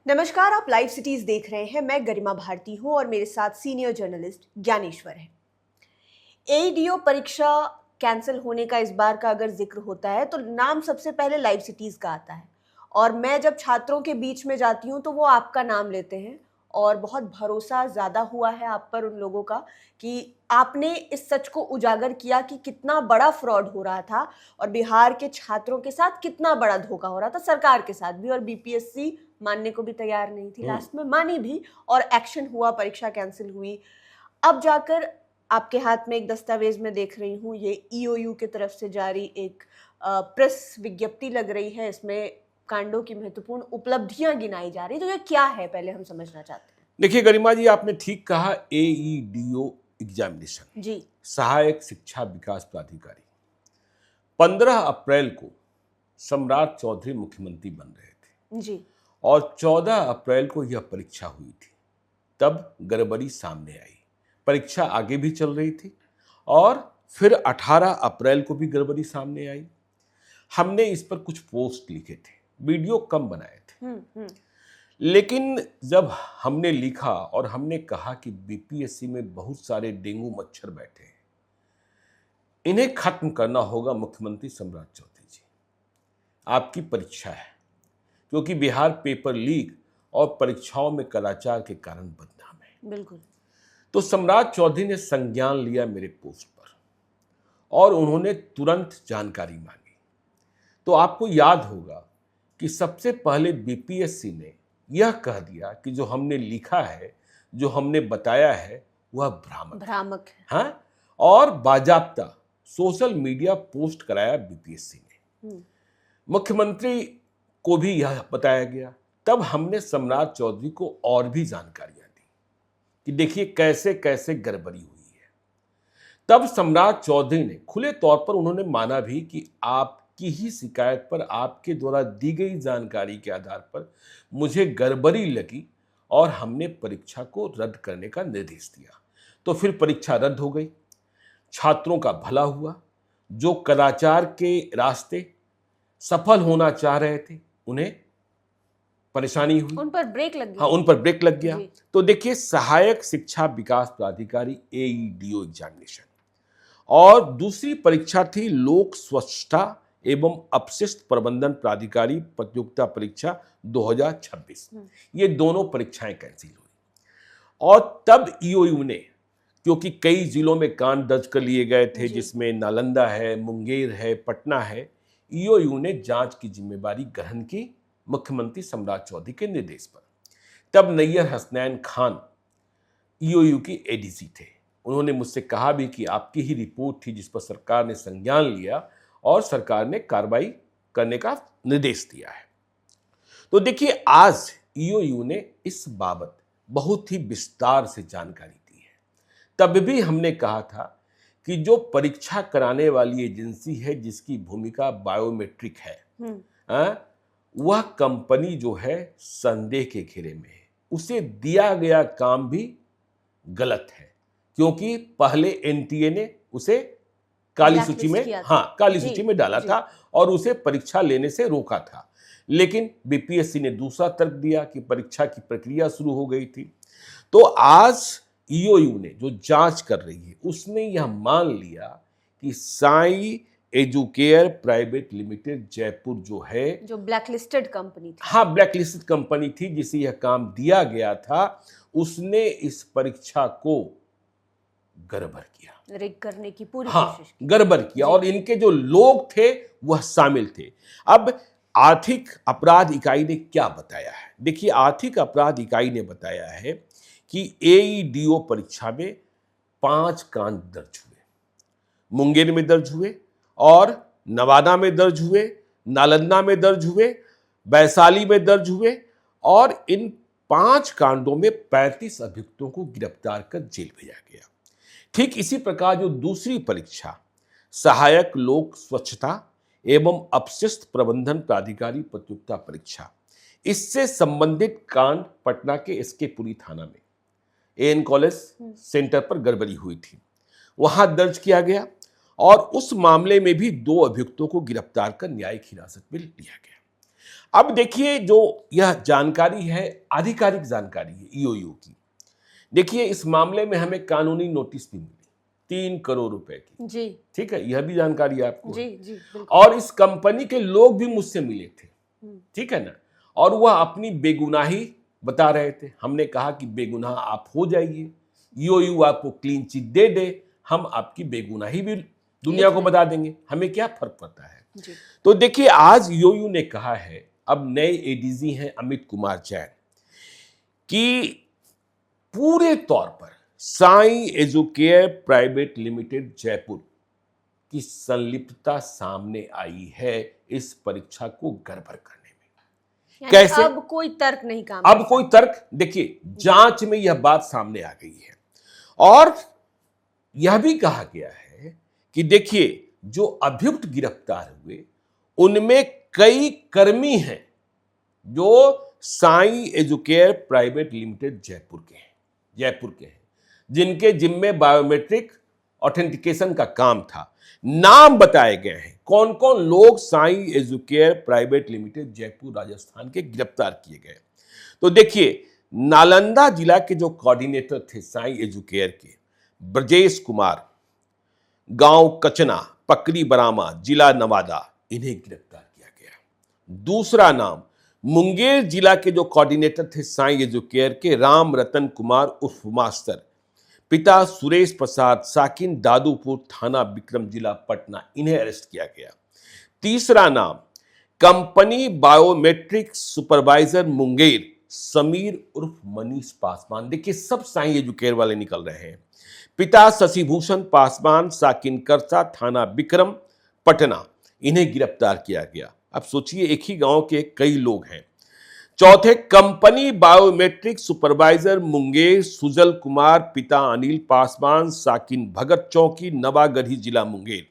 नमस्कार, आप live cities देख रहे हैं। मैं गरिमा भारती हूं और मेरे साथ सीनियर जर्नलिस्ट ज्ञानेश्वर है। एईडीओ परीक्षा कैंसिल होने का इस बार का अगर जिक्र होता है तो नाम सबसे पहले लाइव सिटीज का आता है। और मैं जब छात्रों के बीच में जाती हूं तो वो आपका नाम लेते हैं और बहुत भरोसा ज़्यादा हुआ है आप पर उन लोगों का कि आपने इस सच को उजागर किया कि कितना बड़ा फ्रॉड हो रहा था और बिहार के छात्रों के साथ कितना बड़ा धोखा हो रहा था, सरकार के साथ भी। और बीपीएससी मानने को भी तैयार नहीं थी, लास्ट में मानी भी और एक्शन हुआ, परीक्षा कैंसिल हुई। अब जाकर आपके हाथ में एक दस्तावेज में देख रही हूँ, ये ईओयू की तरफ से जारी एक प्रेस विज्ञप्ति लग रही है। इसमें कांडों की महत्वपूर्ण उपलब्धियां गिनाई जा रही, तो ये क्या है पहले हम समझना चाहते हैं। देखिए गरिमा जी, आपने ठीक कहा। एईडीओ एग्जामिनेशन जी सहायक शिक्षा विकास प्राधिकारी 15 अप्रैल को सम्राट चौधरी मुख्यमंत्री बन रहे थे जी और 14 अप्रैल को यह परीक्षा हुई थी। तब गड़बड़ी सामने आई, परीक्षा आगे भी चल रही थी और फिर 18 अप्रैल को भी गड़बड़ी सामने आई। हमने इस पर कुछ पोस्ट लिखे थे, वीडियो कम बनाए थे। लेकिन जब हमने लिखा और हमने कहा कि बीपीएससी में बहुत सारे डेंगू मच्छर बैठे हैं, इन्हें खत्म करना होगा, मुख्यमंत्री सम्राट चौधरी जी, आपकी परीक्षा है, क्योंकि बिहार पेपर लीक और परीक्षाओं में कदाचार के कारण बदनाम है। बिल्कुल। तो सम्राट चौधरी ने संज्ञान लिया मेरे पोस्ट पर और उन्होंने तुरंत जानकारी मांगी। तो आपको याद होगा कि सबसे पहले बीपीएससी ने यह कह दिया कि जो हमने लिखा है, जो हमने बताया है, वह भ्रामक है। हाँ, और बाजाप्ता सोशल मीडिया पोस्ट कराया बीपीएससी ने। मुख्यमंत्री को भी यह बताया गया। तब हमने सम्राट चौधरी को और भी जानकारियां दी कि देखिए कैसे कैसे गड़बड़ी हुई है। तब सम्राट चौधरी ने खुले तौर पर उन्होंने माना भी कि आपकी ही शिकायत पर, आपके द्वारा दी गई जानकारी के आधार पर मुझे गड़बड़ी लगी और हमने परीक्षा को रद्द करने का निर्देश दिया। तो फिर परीक्षा रद्द हो गई, छात्रों का भला हुआ। जो कदाचार के रास्ते सफल होना चाह रहे थे उन्हें परेशानी हुई, उन पर ब्रेक लग गया। हाँ, उन पर ब्रेक लग गया। तो देखिए, सहायक शिक्षा विकास प्राधिकारी एईडीओ एग्जामिनेशन और दूसरी परीक्षा थी लोक स्वच्छता एवं अपशिष्ट प्रबंधन प्राधिकारी प्रतियोगिता परीक्षा 2026। ये दोनों परीक्षाएं कैंसिल हुई। और तब ईओयू ने, क्योंकि कई जिलों में कांड दर्ज कर लिए गए थे, जिसमें नालंदा है, मुंगेर है, पटना है, ईओयू ने जांच की जिम्मेदारी ग्रहण की मुख्यमंत्री सम्राट चौधरी के निर्देश पर। तब नैयर हसनैन खान ईओयू की एडीसी थे। उन्होंने मुझसे कहा भी कि आपकी ही रिपोर्ट थी जिस पर सरकार ने संज्ञान लिया और सरकार ने कार्रवाई करने का निर्देश दिया है। तो देखिए, आज ईओयू ने इस बाबत बहुत ही विस्तार से जानकारी दी है। तब भी हमने कहा था कि जो परीक्षा कराने वाली एजेंसी है, जिसकी भूमिका बायोमेट्रिक है, वह कंपनी जो है संदेह के घेरे में है। उसे दिया गया काम भी गलत है, क्योंकि पहले एनटीए ने उसे काली सूची में, काली सूची में डाला था और उसे परीक्षा लेने से रोका था। लेकिन बीपीएससी ने दूसरा तर्क दिया कि परीक्षा की प्रक्रिया शुरू हो गई थी। तो आज ईओयू ने जो जांच कर रही है, उसने यह मान लिया कि Sai educare private limited Jaipur जो है, जो ब्लैकलिस्टेड कंपनी थी, हाँ, ब्लैकलिस्टेड कंपनी थी जिसे यह काम दिया गया था, उसने इस परीक्षा को गड़बड़ किया, रिग करने की पूरी कोशिश की, गड़बड़ किया। और इनके जो लोग थे वह शामिल थे। अब आर्थिक अपराध इकाई ने क्या बताया है? देखिए, आर्थिक अपराध इकाई ने बताया है कि एईडीओ परीक्षा में 5 कांड दर्ज हुए। मुंगेर में दर्ज हुए और नवादा में दर्ज हुए, नालंदा में दर्ज हुए, वैशाली में दर्ज हुए और इन 5 कांडों में 35 अभियुक्तों को गिरफ्तार कर जेल भेजा गया। ठीक इसी प्रकार जो दूसरी परीक्षा सहायक लोक स्वच्छता एवं अपशिष्ट प्रबंधन प्राधिकारी प्रतियोगिता परीक्षा, इससे संबंधित कांड पटना के एसके पुरी थाना में एएन कॉलेज सेंटर पर गड़बड़ी हुई थी, वहां दर्ज किया गया और उस मामले में भी 2 अभियुक्तों को गिरफ्तार कर न्यायिक हिरासत में लिया गया। अब देखिए, जो यह जानकारी है आधिकारिक जानकारी है ईओयू की। देखिए, इस मामले में हमें कानूनी नोटिस भी मिली 3 करोड़ रुपए की। जी ठीक है, यह भी जानकारी आपको जी है। जी बिल्कुल। और इस कंपनी के लोग भी मुझसे मिले थे, ठीक है ना, और वह अपनी बेगुनाही बता रहे थे। हमने कहा कि बेगुनाह आप हो जाइए, ईओयू आपको क्लीन चिट दे दे, हम आपकी बेगुनाही भी दुनिया को बता देंगे, हमें क्या फर्क पड़ता है। जी। तो देखिए, आज ईओयू ने कहा है, अब नए एडीजी हैं अमित कुमार जैन, कि पूरे तौर पर Sai educare private limited Jaipur की संलिप्तता सामने आई है इस परीक्षा को गड़बड़ करने में। कैसे? अब कोई तर्क नहीं काम अब कोई तर्क, देखिए जांच में यह बात सामने आ गई है। और यह भी कहा गया है कि देखिए, जो अभियुक्त गिरफ्तार हुए उनमें कई कर्मी हैं जो Sai educare private limited Jaipur के हैं, जिनके जिम्मे बायोमेट्रिक ऑथेंटिकेशन का काम था। नाम बताए गए हैं, कौन कौन लोग Sai educare private limited Jaipur Rajasthan के गिरफ्तार किए गए। तो देखिए, नालंदा जिला के जो कोऑर्डिनेटर थे साई एजुकेयर के, ब्रजेश कुमार, गांव कचना, पकरी बरामा, जिला नवादा, इन्हें गिरफ्तार किया गया। दूसरा नाम, मुंगेर जिला के जो कोऑर्डिनेटर थे साई एजुकेयर के, राम रतन कुमार उर्फ मास्टर, पिता सुरेश प्रसाद, साकिन दादूपुर थाना विक्रम जिला पटना, इन्हें अरेस्ट किया गया। तीसरा नाम, company biometric supervisor Munger, Sameer उर्फ मनीष पासवान। देखिए, सब साई एजुकेयर वाले निकल रहे हैं। पिता शशिभूषण पासवान, साकिन करसा, थाना विक्रम, पटना, इन्हें गिरफ्तार किया गया। अब सोचिए, एक ही गांव के कई लोग हैं। चौथे, company biometric supervisor Munger, Sujal Kumar, पिता अनिल पासवान, साकिन भगत चौकी, नवागढ़ी, जिला मुंगेर।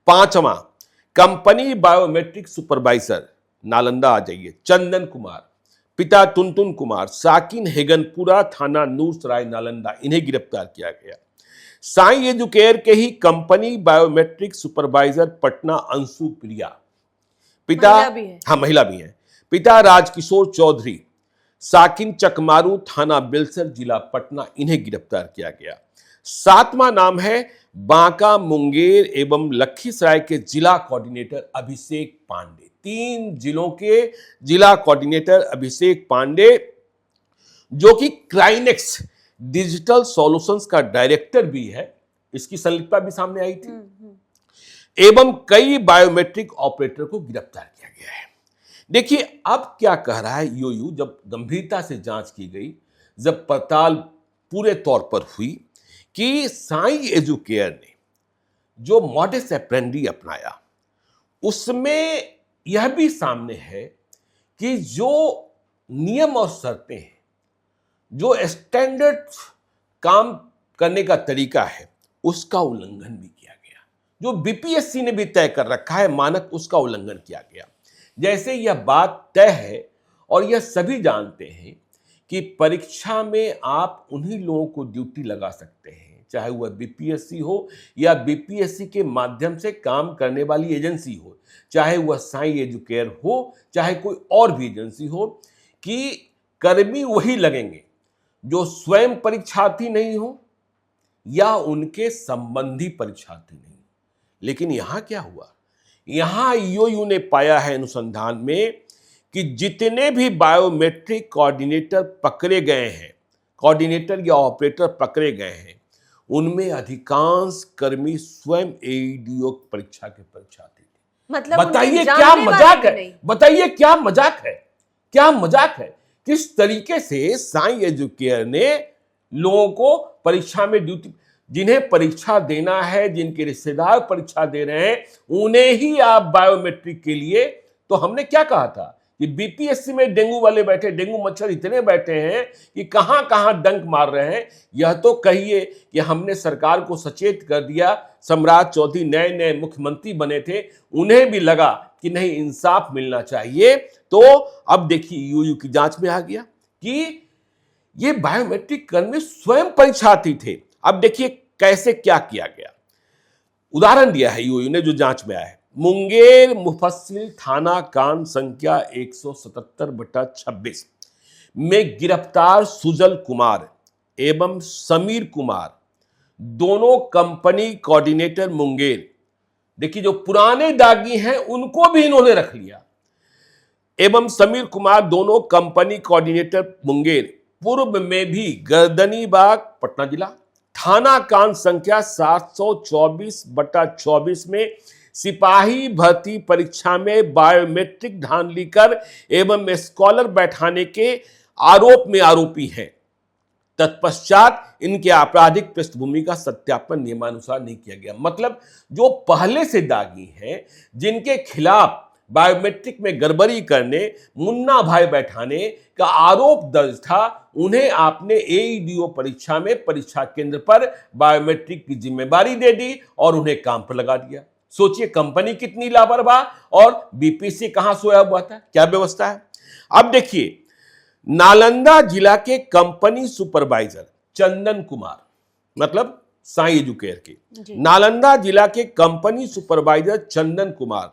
पांचवा, कंपनी बायोमेट्रिक सुपरवाइजर, नालंदा आ जाइए, चंदन कुमार, पिता टुनटुन कुमार, साकिन हेगनपुरा, थाना नूरसराय, नालंदा, इन्हें गिरफ्तार किया गया। साई एजुकेयर के ही company biometric supervisor Patna Anshu Priya, पिता, हाँ महिला भी है, पिता राजकिशोर चौधरी, साकिन चकमारू, थाना बिलसर, जिला पटना, इन्हें गिरफ्तार किया गया। सातवां नाम है बांका, मुंगेर एवं लखीसराय के जिला कोऑर्डिनेटर अभिषेक पांडे। 3 जिलों के जिला कोऑर्डिनेटर अभिषेक पांडे, जो कि क्राइनेक्स डिजिटल सॉल्यूशंस का डायरेक्टर भी है, इसकी संलिप्तता भी सामने आई थी। एवं कई बायोमेट्रिक ऑपरेटर को गिरफ्तार किया गया है। देखिए, अब क्या कह रहा है ईओयू, जब गंभीरता से जांच की गई, जब पड़ताल पूरे तौर पर हुई, कि साई एजुकेयर ने जो मॉडस ऑपरेंडी अपनाया, उसमें यह भी सामने है कि जो नियम और शर्तें हैं, जो स्टैंडर्ड काम करने का तरीका है, उसका उल्लंघन भी किया गया। जो बीपीएससी ने भी तय कर रखा है मानक, उसका उल्लंघन किया गया। जैसे यह बात तय है और यह सभी जानते हैं कि परीक्षा में आप उन्हीं लोगों को ड्यूटी लगा सकते हैं, चाहे वह बीपीएससी हो या बीपीएससी के माध्यम से काम करने वाली एजेंसी हो, चाहे वह साई एजुकेयर हो, चाहे कोई और भी एजेंसी हो, कि कर्मी वही लगेंगे जो स्वयं परीक्षार्थी नहीं हो या उनके संबंधी परीक्षार्थी नहीं। लेकिन यहां क्या हुआ, यहां ईओयू ने पाया है अनुसंधान में कि जितने भी बायोमेट्रिक कोऑर्डिनेटर पकड़े गए हैं, कोऑर्डिनेटर या ऑपरेटर पकड़े गए हैं, उनमें अधिकांश कर्मी स्वयं एईडीओ परीक्षा के परीक्षार्थी थे। मतलब बताइए क्या मजाक है, बताइए क्या मजाक है, क्या मजाक है। किस तरीके से साई एजुकेयर ने लोगों को परीक्षा में ड्यूटी, जिन्हें परीक्षा देना है, जिनके रिश्तेदार परीक्षा दे रहे हैं, उन्हें ही आप बायोमेट्रिक के लिए। तो हमने क्या कहा था कि बीपीएससी में डेंगू वाले बैठे, डेंगू मच्छर इतने बैठे हैं कि कहां कहां डंक मार रहे हैं। यह तो कहिए कि हमने सरकार को सचेत कर दिया। सम्राट चौधरी नए नए मुख्यमंत्री बने थे, उन्हें भी लगा कि नहीं, इंसाफ मिलना चाहिए। तो अब देखिए, ईओयू की जांच में आ गया कि ये बायोमेट्रिक कर्मी स्वयं परीक्षार्थी थे। अब देखिए कैसे क्या किया गया, उदाहरण दिया है ईओयू ने जो जांच में आया है। मुंगेर मुफस्सिल थाना कांड संख्या 177/26 में गिरफ्तार सुजल कुमार एवं समीर कुमार दोनों कंपनी कोऑर्डिनेटर मुंगेर, देखिए जो पुराने दागी हैं उनको भी इन्होंने रख लिया, एवं समीर कुमार दोनों कंपनी कोऑर्डिनेटर मुंगेर पूर्व में भी गर्दनीबाग पटना जिला थाना कांड संख्या 724/24 में सिपाही भर्ती परीक्षा में बायोमेट्रिक धांधली कर एवं स्कॉलर बैठाने के आरोप में आरोपी हैं। तत्पश्चात इनके आपराधिक पृष्ठभूमि का सत्यापन नियमानुसार नहीं किया गया। मतलब जो पहले से दागी हैं, जिनके खिलाफ बायोमेट्रिक में गड़बड़ी करने, मुन्ना भाई बैठाने का आरोप दर्ज था, उन्हें आपने एईडीओ परीक्षा में परीक्षा केंद्र पर बायोमेट्रिक की जिम्मेदारी दे दी और उन्हें काम पर लगा दिया। सोचिए कंपनी कितनी लापरवाह और बीपीसी कहां सोया हुआ था, क्या व्यवस्था है। अब देखिए नालंदा जिला के कंपनी सुपरवाइजर चंदन कुमार, मतलब साई एजुकेयर के, नालंदा जिला के कंपनी सुपरवाइजर चंदन कुमार,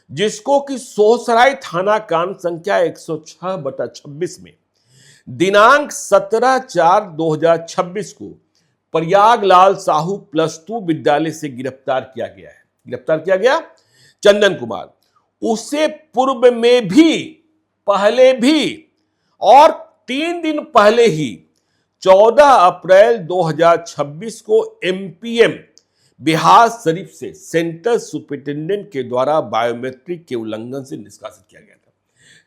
जिसको कि सोहसराय थाना कांड संख्या 106/26 में दिनांक 17/4/2026 को प्रयागलाल साहू +2 विद्यालय से गिरफ्तार किया गया है। गिरफ्तार किया गया चंदन कुमार, उसे पूर्व में भी, पहले भी और 3 दिन पहले ही 14 अप्रैल 2026 को एमपीएम बिहार शरीफ से सेंटर सुपरिटेंडेंट के द्वारा बायोमेट्रिक के उल्लंघन से निष्कासित किया गया था।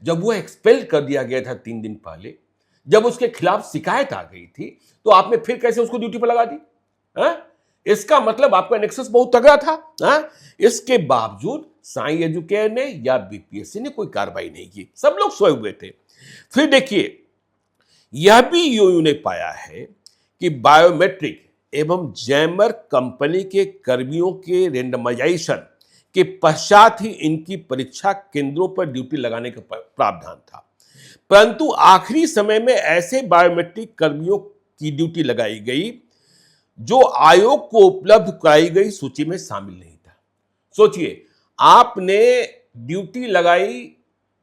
जब वो एक्सपेल कर दिया गया था 3 दिन पहले, जब उसके खिलाफ शिकायत आ गई थी, तो आपने फिर कैसे उसको ड्यूटी पर लगा दी? इसका मतलब आपका नेक्सस बहुत तगड़ा था। इसके बावजूद साई एजुकेयर ने या बीपीएससी ने कोई कार्रवाई नहीं की, सब लोग सोए हुए थे। फिर देखिए यह भी यूयू ने पाया है कि बायोमेट्रिक एवं जैमर कंपनी के कर्मियों के रेंडमाइजेशन के पश्चात ही इनकी परीक्षा केंद्रों पर ड्यूटी लगाने का प्रावधान था, परंतु आखिरी समय में ऐसे बायोमेट्रिक कर्मियों की ड्यूटी लगाई गई जो आयोग को उपलब्ध कराई गई सूची में शामिल नहीं था। सोचिए आपने ड्यूटी लगाई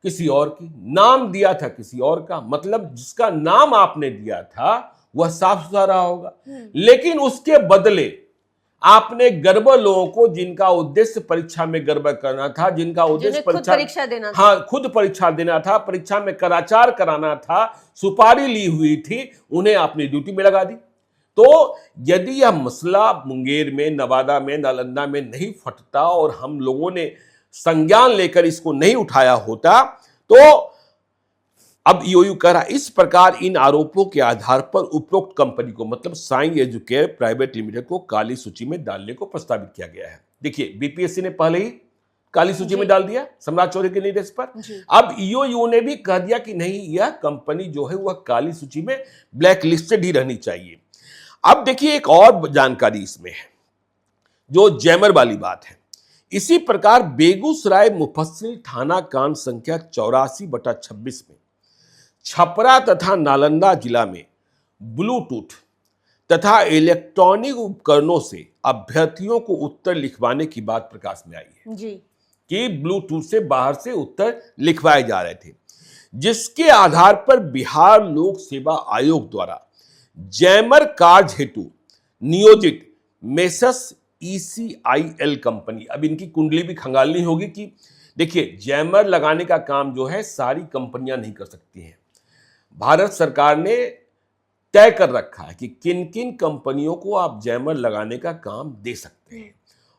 किसी और की, नाम दिया था किसी और का, मतलब जिसका नाम आपने दिया था वह साफ सुथरा रहा होगा, लेकिन उसके बदले आपने गड़बड़ लोगों को, जिनका उद्देश्य परीक्षा में गड़बड़ करना था, जिनका उद्देश्य परीक्षा देना था, हाँ खुद परीक्षा देना था, परीक्षा में कदाचार कराना था, सुपारी ली हुई थी, उन्हें आपने ड्यूटी में लगा दी। तो यदि यह मसला मुंगेर में, नवादा में, नालंदा में नहीं फटता और हम लोगों ने संज्ञान लेकर इसको नहीं उठाया होता, तो अब ईओयू कह रहा इस प्रकार इन आरोपों के आधार पर उपरोक्त कंपनी को, मतलब साई एजुकेयर प्राइवेट लिमिटेड को काली सूची में डालने को प्रस्तावित किया गया है। देखिए बीपीएससी ने पहले ही काली सूची में डाल दिया सम्राट चौधरी के निर्देश पर। अब ईओयू ने भी कह दिया कि नहीं, यह कंपनी जो है वह काली सूची में ब्लैक लिस्टेड ही रहनी चाहिए। अब देखिए एक और जानकारी इसमें है, जो जैमर वाली बात है। इसी प्रकार बेगूसराय मुफस्सिल थाना कांड संख्या 84/26 में छपरा तथा नालंदा जिला में ब्लूटूथ तथा इलेक्ट्रॉनिक उपकरणों से अभ्यर्थियों को उत्तर लिखवाने की बात प्रकाश में आई है जी, कि ब्लूटूथ से बाहर से उत्तर लिखवाए जा रहे थे, जिसके आधार पर बिहार लोक सेवा आयोग द्वारा जैमर कार्य हेतु नियोजित मेसस ECIL कंपनी, अब इनकी कुंडली भी खंगालनी होगी कि देखिए जैमर लगाने का काम जो है सारी कंपनियां नहीं कर सकती हैं। भारत सरकार ने तय कर रखा है कि किन किन कंपनियों को आप जैमर लगाने का काम दे सकते हैं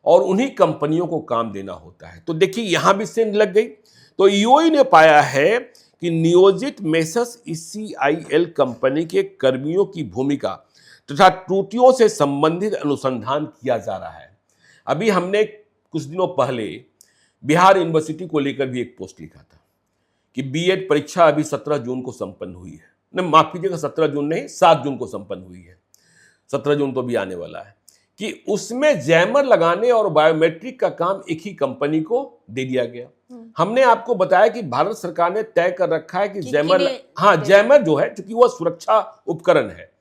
और उन्हीं कंपनियों को काम देना होता है। तो देखिए यहां भी सेंध लग गई। तो ईओयू ने पाया है कि नियोजित मेसस ECIL कंपनी के कर्मियों की भूमिका तथा त्रुटियों से संबंधित अनुसंधान किया जा रहा है। अभी हमने कुछ दिनों पहले बिहार यूनिवर्सिटी को लेकर भी एक पोस्ट लिखा था कि बीएड परीक्षा अभी 17 जून को संपन्न हुई है, नहीं माफ कीजिएगा 17 जून नहीं 7 जून को संपन्न हुई है, 17 जून तो भी आने वाला है, कि उसमें जैमर लगाने और बायोमेट्रिक का काम एक ही कंपनी को दे दिया गया। हमने आपको बताया कि भारत सरकार ने तय कर रखा है कि जैमर, हाँ जैमर जो है, क्योंकि वह सुरक्षा उपकरण है,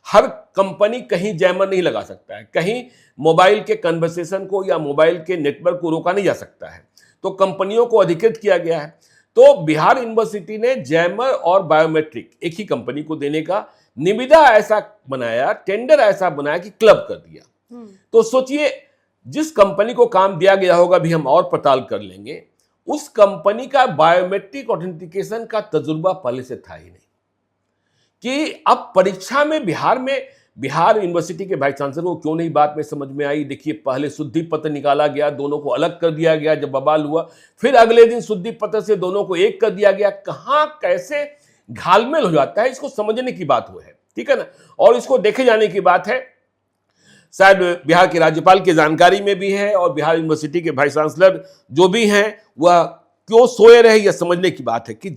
हर कंपनी कहीं जैमर नहीं लगा सकता है, कहीं मोबाइल के कन्वर्सेशन को या मोबाइल के नेटवर्क को रोका नहीं जा सकता है, तो कंपनियों को अधिकृत किया गया है। तो बिहार यूनिवर्सिटी ने जैमर और बायोमेट्रिक एक ही कंपनी को देने का निविदा ऐसा बनाया, टेंडर ऐसा बनाया कि क्लब कर दिया। तो सोचिए, जिस कंपनी को काम दिया गया होगा, भी हम और पड़ताल कर लेंगे, उस कंपनी का बायोमेट्रिक ऑथेंटिकेशन का तजुर्बा पहले से था ही नहीं। कि अब परीक्षा में बिहार यूनिवर्सिटी के वाइस चांसलर को क्यों नहीं बात में समझ में आई। देखिए, पहले शुद्धि पत्र निकाला गया, दोनों को अलग कर दिया गया जब बवाल हुआ, फिर अगले दिन शुद्धि पत्र से दोनों को एक कर दिया गया। कहां कैसे घालमेल हो जाता है, इसको समझने की बात हुई है, ठीक है ना। और इसको देखे जाने की बात है, शायद बिहार के राज्यपाल की जानकारी में भी है और बिहार यूनिवर्सिटी के वाइस चांसलर जो भी हैं वह क्यों सोए रहे, यह समझने की बात है कि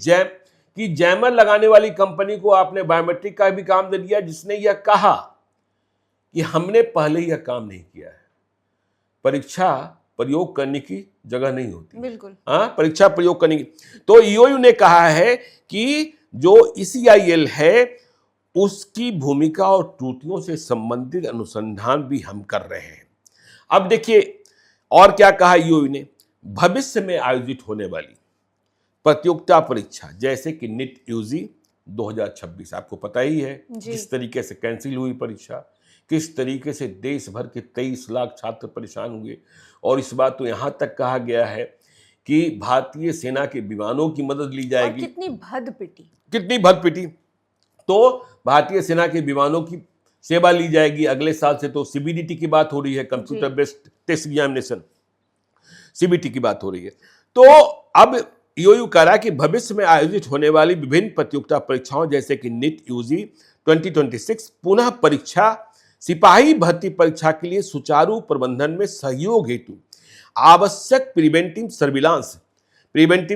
जैमर लगाने वाली कंपनी को आपने बायोमेट्रिक का भी काम दे दिया, जिसने यह कहा कि हमने पहले यह काम नहीं किया है। परीक्षा प्रयोग करने की जगह नहीं होती, बिल्कुल। परीक्षा प्रयोग करने की। तो ईओयू ने कहा है कि जो ECIL है उसकी भूमिका और त्रुटियों से संबंधित अनुसंधान भी हम कर रहे हैं। अब देखिए और क्या कहा ईओयू ने, भविष्य में आयोजित होने वाली प्रतियोगिता परीक्षा जैसे कि नीट यूजी 2026, आपको पता ही है किस तरीके से कैंसिल हुई परीक्षा, किस तरीके से देश भर के 23 लाख छात्र परेशान हुए। और इस बात तो यहां तक कहा गया है कि भारतीय सेना के विमानों की मदद ली जाएगी। कितनी भद पिटी। तो भारतीय सेना के विमानों की सेवा ली जाएगी। अगले साल से तो CBDT की बात हो रही है, computer based test examination, CBT की बात हो रही है। तो अब ईओयू कह रहा है कि भविष्य में आयोजित होने वाली विभिन्न प्रतियोगिता परीक्षाओं जैसे कि नीट यूजी 2026 पुनः परीक्षा सिपाही भर्ती परीक्षा के लिए सुचारू प्रबंधन में सहयोग हेतु आवश्यक प्रिवेंटिव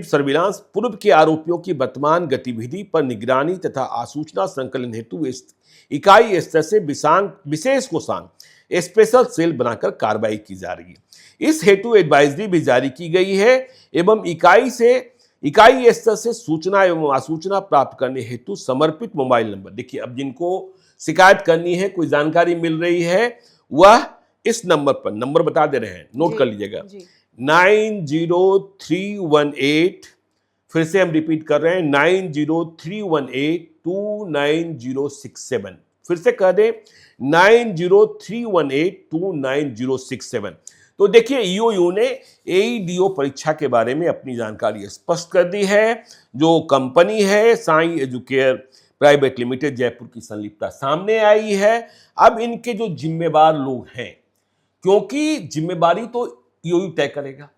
सर्विलांस पूर्व के आरोपियों की वर्तमान गतिविधि पर निगरानी तथा आसूचना संकलन हेतु इकाई स्तर से विशेष कोषांग स्पेशल सेल बनाकर कार्रवाई की जा रही है। इस हेतु एडवाइजरी भी जारी की गई है एवं इकाई स्तर से सूचना एवं आसूचना प्राप्त करने हेतु समर्पित मोबाइल नंबर, देखिए अब जिनको शिकायत करनी है, कोई जानकारी मिल रही है, वह इस नंबर बता दे रहे हैं, नोट कर लीजिएगा 90318, फिर से हम रिपीट कर रहे हैं 90318299067, फिर से कह दें 90318299067। तो देखिए ईओयू ने AEDO परीक्षा के बारे में अपनी जानकारी स्पष्ट कर दी है। जो कंपनी है Sai educare private limited Jaipur की संलिप्तता सामने आई है। अब इनके जो जिम्मेवार लोग हैं, क्योंकि जिम्मेवारी तो ईओयू तय करेगा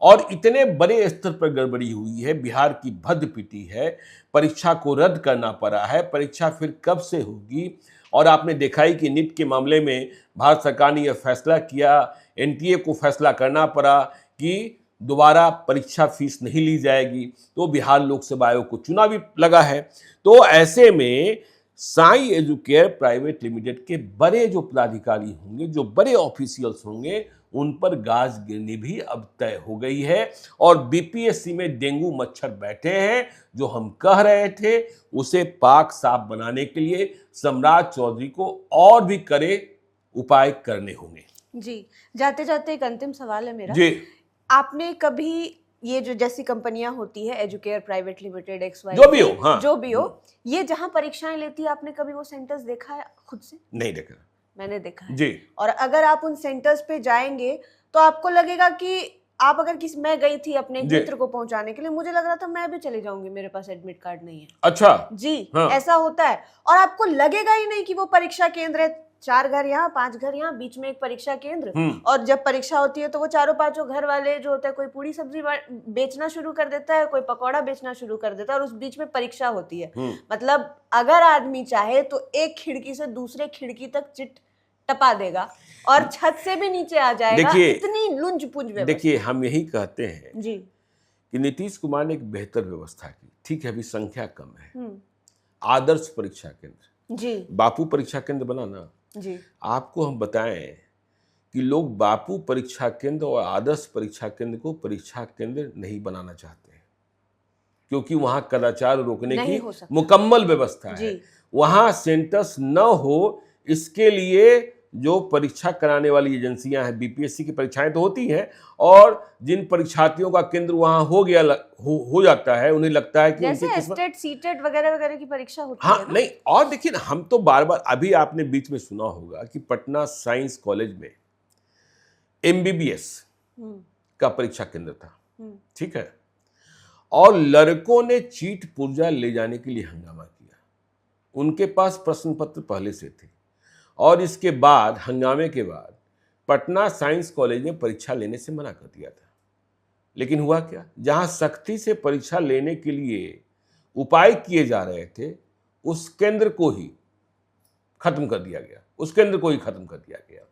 और इतने बड़े स्तर पर गड़बड़ी हुई है, बिहार की भद पिटी है, परीक्षा को रद्द करना पड़ा है, परीक्षा फिर कब से होगी। और आपने देखा ही कि नीट के मामले में भारत सरकार ने यह फैसला किया, NTA को फैसला करना पड़ा कि दोबारा परीक्षा फीस नहीं ली जाएगी, तो बिहार लोक सेवा आयोग को चुना भी लगा है। तो ऐसे में साई एजुकेयर प्राइवेट लिमिटेड के बड़े जो पदाधिकारी होंगे, जो बड़े ऑफिशियल्स होंगे, उन पर गाज गिरनी भी अब तय हो गई है। और BPSC में डेंगू मच्छर बैठे हैं, जो हम कह रहे थे उसे पाक साफ बनाने के लिए सम्राट चौधरी को और भी कड़े उपाय करने होंगे। जी, जाते जाते एक अंतिम सवाल है मेरा जी, आपने कभी ये जो जैसी कंपनियां होती है एजुकेयर प्राइवेट लिमिटेड XY जो भी हो, हाँ, जो भी हो, ये जहां परीक्षाएं लेती है, आपने कभी वो सेंटर्स देखा है खुद से? नहीं देखा, मैंने देखा है जी। और अगर आप उन सेंटर्स पे जाएंगे तो आपको लगेगा कि आप अगर मैं गई थी अपने मित्र को पहुंचाने के लिए, मुझे लग रहा था मैं भी चली जाऊंगी, मेरे पास एडमिट कार्ड नहीं है। अच्छा जी, हाँ। ऐसा होता है और आपको लगेगा ही नहीं कि वो परीक्षा केंद्र है, 4 घर यहाँ 5 घर यहाँ, बीच में एक परीक्षा केंद्र। और जब परीक्षा होती है तो वो चारों पांचों घर वाले जो होता है, कोई पूरी सब्जी बेचना शुरू कर देता है, कोई पकौड़ा बेचना शुरू कर देता है, और उस बीच में परीक्षा होती है। मतलब अगर आदमी चाहे तो एक खिड़की से दूसरे खिड़की तक चिट टपा देगा और छत से भी नीचे आ जाएगा, इतनी लुंज पुंज व्यवस्था। देखिए हम यही कहते हैं जी कि नीतीश कुमार ने एक बेहतर व्यवस्था की, ठीक है अभी संख्या कम है, आदर्श परीक्षा केंद्र, जी बापू परीक्षा केंद्र बनाना। जी, आपको हम बताएं कि लोग बापू परीक्षा केंद्र और आदर्श परीक्षा केंद्र को परीक्षा केंद्र नहीं बनाना चाहते हैं। क्योंकि वहां कदाचार रोकने नहीं की हो सकता। मुकम्मल व्यवस्था है। जी। वहां सेंटर्स न हो, इसके लिए जो परीक्षा कराने वाली एजेंसियां हैं, बीपीएससी की परीक्षाएं तो होती हैं, और जिन परीक्षार्थियों का केंद्र वहां हो गया हो जाता है, उन्हें लगता है कि जैसे उनकी किस्मत, एस्टेट सीटेट वगैरह वगैरह की परीक्षा होती हाँ है ना? नहीं, और देखिए ना, हम तो बार बार, अभी आपने बीच में सुना होगा कि पटना साइंस कॉलेज में एमबीबीएस का परीक्षा केंद्र था, ठीक है, और लड़कों ने चीट पुर्जा ले जाने के लिए हंगामा किया। उनके पास प्रश्न पत्र पहले से थे, और इसके बाद, हंगामे के बाद, पटना साइंस कॉलेज ने परीक्षा लेने से मना कर दिया था। लेकिन हुआ क्या, जहां सख्ती से परीक्षा लेने के लिए उपाय किए जा रहे थे, उस केंद्र को ही खत्म कर दिया गया, उस केंद्र को ही खत्म कर दिया गया।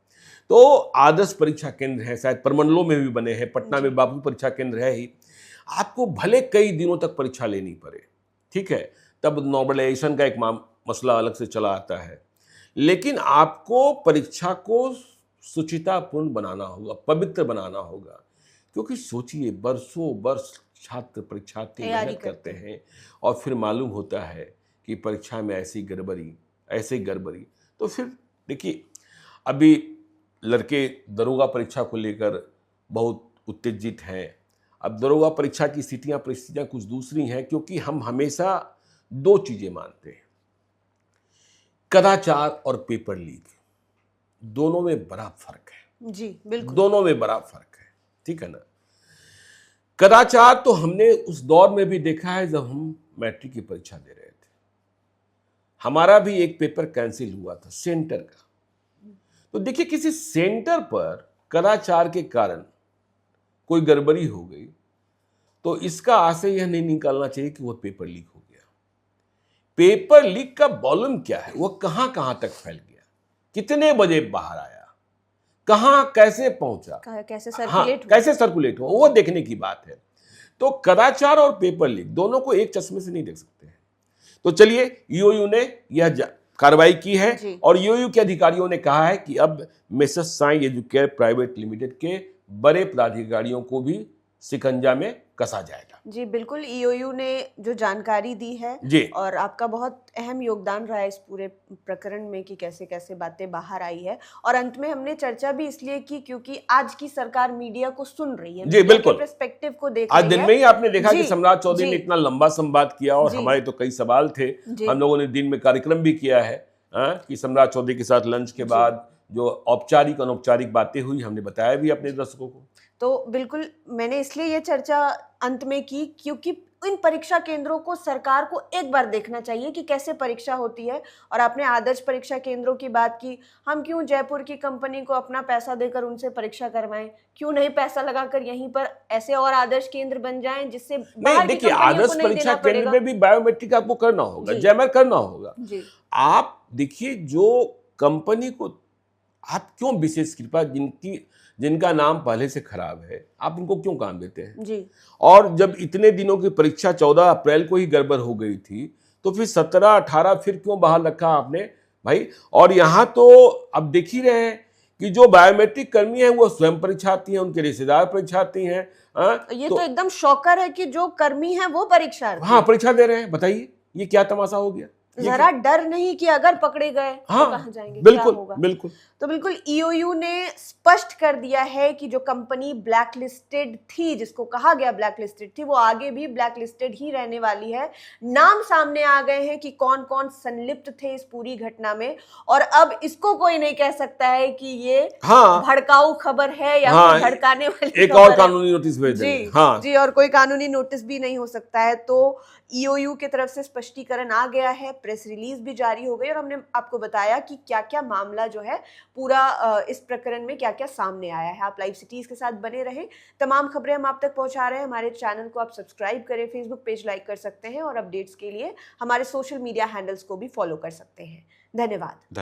तो आदर्श परीक्षा केंद्र है, शायद प्रमंडलों में भी बने हैं, पटना में बापू परीक्षा केंद्र है ही, आपको भले कई दिनों तक परीक्षा लेनी पड़े, ठीक है, तब नॉर्मलाइजेशन का एक मसला अलग से चला आता है, लेकिन आपको परीक्षा को शुचितापूर्ण बनाना होगा, पवित्र बनाना होगा। क्योंकि सोचिए, बरसों वर्ष छात्र परीक्षार्थी मेहनत करते हैं, और फिर मालूम होता है कि परीक्षा में ऐसी गड़बड़ी। तो फिर देखिए, अभी लड़के दरोगा परीक्षा को लेकर बहुत उत्तेजित हैं। अब दरोगा परीक्षा की परिस्थितियां कुछ दूसरी हैं, क्योंकि हम हमेशा दो चीजें मानते हैं, कदाचार और पेपर लीक, दोनों में बड़ा फर्क है। जी बिल्कुल, दोनों में बड़ा फर्क है, ठीक है ना। कदाचार तो हमने उस दौर में भी देखा है जब हम मैट्रिक की परीक्षा दे रहे थे, हमारा भी एक पेपर कैंसिल हुआ था सेंटर का। तो देखिए, किसी सेंटर पर कदाचार के कारण कोई गड़बड़ी हो गई, तो इसका आशय यह नहीं निकालना चाहिए कि वह पेपर लीक हो गया। पेपर लीक का वॉल्यूम क्या है, वह कहां कहां तक फैल गया, कितने बजे बाहर आया, कहां कैसे पहुंचा, कैसे सर्कुलेट हुआ, वो देखने की बात है। तो कदाचार और पेपर लीक दोनों को एक चश्मे से नहीं देख सकते हैं। तो चलिए, ईओयू ने यह कार्रवाई की है, और ईओयू के अधिकारियों ने कहा है कि अब messrs Sai educare private limited के बड़े पदाधिकारियों को भी शिकंजा में कसा जाएगा। जी बिल्कुल, ईओयू ने जो जानकारी दी है जी, और आपका बहुत अहम योगदान रहा है इस पूरे प्रकरण में कि कैसे कैसे बातें बाहर आई है। और अंत में हमने चर्चा भी इसलिए की क्योंकि आज की सरकार मीडिया को सुन रही है, जी बिल्कुल, पर्सपेक्टिव को देख रही है। आज दिन में ही आपने देखा कि सम्राट चौधरी ने इतना लंबा संवाद किया, और हमारे तो कई सवाल थे, हम लोगों ने दिन में कार्यक्रम भी किया है कि सम्राट चौधरी के साथ लंच के बाद जो औपचारिक अनौपचारिक बातें हुई, हमने बताया भी अपने दर्शकों को। तो बिल्कुल, मैंने इसलिए ये चर्चा अंत में की क्योंकि इन परीक्षा केंद्रों को सरकार को एक बार देखना चाहिए कि कैसे परीक्षा होती है। और आपने आदर्श परीक्षा केंद्रों की बात की, हम क्यों जयपुर की कंपनी को अपना पैसा देकर उनसे परीक्षा करवाएं, क्यों नहीं पैसा लगाकर यहीं पर ऐसे और आदर्श केंद्र बन जाएं जिससे बाहर की कंपनियों को नहीं देना पड़ेगा। केंद्र में भी बायोमेट्रिक आपको करना होगा, जैमर करना होगा। आप देखिए, जो कंपनी को आप क्यों विशेष कृपा, जिनका नाम पहले से खराब है, आप उनको क्यों काम देते हैं जी। और जब इतने दिनों की परीक्षा 14 अप्रैल को ही गड़बड़ हो गई थी, तो फिर 17, 18 फिर क्यों बाहर रखा आपने भाई। और यहाँ तो अब देख ही रहे हैं कि जो बायोमेट्रिक कर्मी है वो स्वयं परीक्षार्थी हैं, उनके रिश्तेदार परीक्षार्थी हैं। ये तो एकदम शॉकर है कि जो कर्मी है वो परीक्षार्थी, हाँ, परीक्षा दे रहे हैं। बताइए, ये क्या तमाशा हो गया। जरा डर नहीं कि अगर पकड़े गए तो कहां जाएंगे, बिल्कुल, क्या होगा। बिल्कुल, तो बिल्कुल ईओयू ने स्पष्ट कर दिया है कि जो कंपनी ब्लैक लिस्टेड थी, जिसको कहा गया ब्लैक लिस्टेड थी, वो आगे भी ब्लैक लिस्टेड ही रहने वाली है। नाम सामने आ गए हैं कि कौन कौन संलिप्त थे इस पूरी घटना में, और अब इसको कोई नहीं कह सकता है कि ये भड़काऊ खबर है या भड़काने वाली एक और कानूनी नोटिस भेज देंगे। जी, और कोई कानूनी नोटिस भी नहीं हो सकता है। तो ईओयू की तरफ से स्पष्टीकरण आ गया है, प्रेस रिलीज भी जारी हो गई, और हमने आपको बताया कि क्या क्या मामला जो है पूरा इस प्रकरण में क्या क्या सामने आया है। आप लाइव सिटीज के साथ बने रहें, तमाम खबरें हम आप तक पहुंचा रहे हैं। हमारे चैनल को आप सब्सक्राइब करें, फेसबुक पेज लाइक कर सकते हैं, और अपडेट्स के लिए हमारे सोशल मीडिया हैंडल्स को भी फॉलो कर सकते हैं। धन्यवाद।